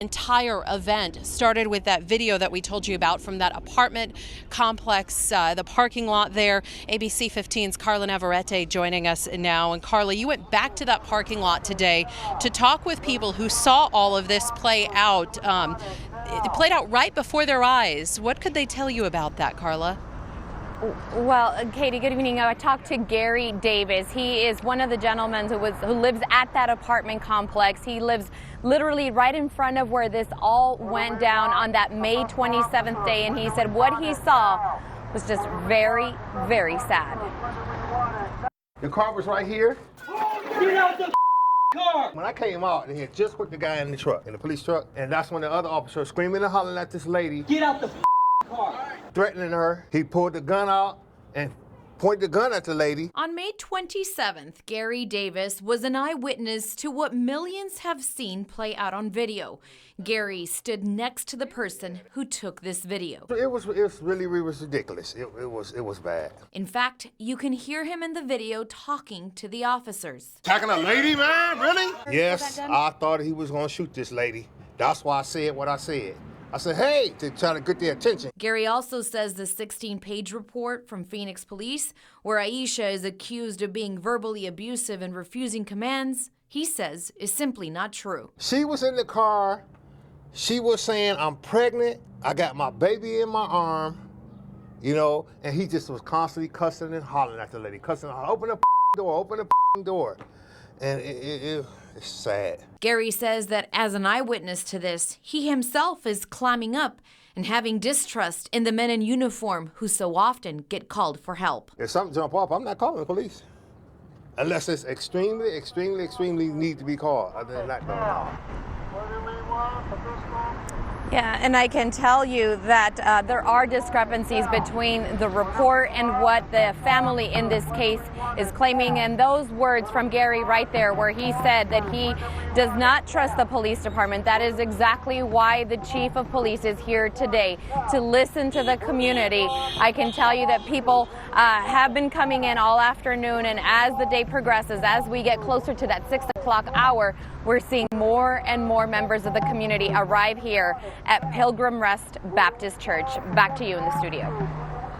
Entire event started with that video that we told you about from that apartment complex, the parking lot there. ABC 15's Carla Navarrete joining us now. And Carla, you went back to that parking lot today to talk with people who saw all of this play out. It played out right before their eyes. What could they tell you about that, Carla? Well, Katie, good evening. I talked to Gary Davis. He is one of the gentlemen who lives at that apartment complex. He lives literally right in front of where this all went down on that May 27th day. And he said what he saw was just very, very sad. The car was right here. Get out the car! When I came out, they had just put the guy in the truck, in the police truck. And that's when the other officer screaming and hollering at this lady. Get out the car! Threatening her. He pulled the gun out and pointed the gun at the lady. On May 27th, Gary Davis was an eyewitness to what millions have seen play out on video. Gary stood next to the person who took this video. It was really ridiculous. It was bad. In fact, you can hear him in the video talking to the officers. Attacking a lady, man? Really? Yes, I thought he was gonna shoot this lady. That's why I said what I said. I said, hey, to try to get their attention. Gary also says the 16-page report from Phoenix Police, where Aisha is accused of being verbally abusive and refusing commands, he says is simply not true. She was in the car. She was saying, I'm pregnant. I got my baby in my arm, you know, and he just was constantly cussing and hollering at the lady, cussing, open the door, open the door. And it's sad. Gary says that as an eyewitness to this, he himself is climbing up and having distrust in the men in uniform who so often get called for help. If something jump off, I'm not calling the police. Unless it's extremely, extremely, extremely need to be called. Other than that, no. Yeah, and I can tell you that there are discrepancies between the report and what the family in this case is claiming. And those words from Gary right there, where he said that he does not trust the police department. That is exactly why the chief of police is here today, to listen to the community. I can tell you that people have been coming in all afternoon, and as the day progresses, as we get closer to that 6 o'clock hour, we're seeing more and more members of the community arrive here at Pilgrim Rest Baptist Church. Back to you in the studio.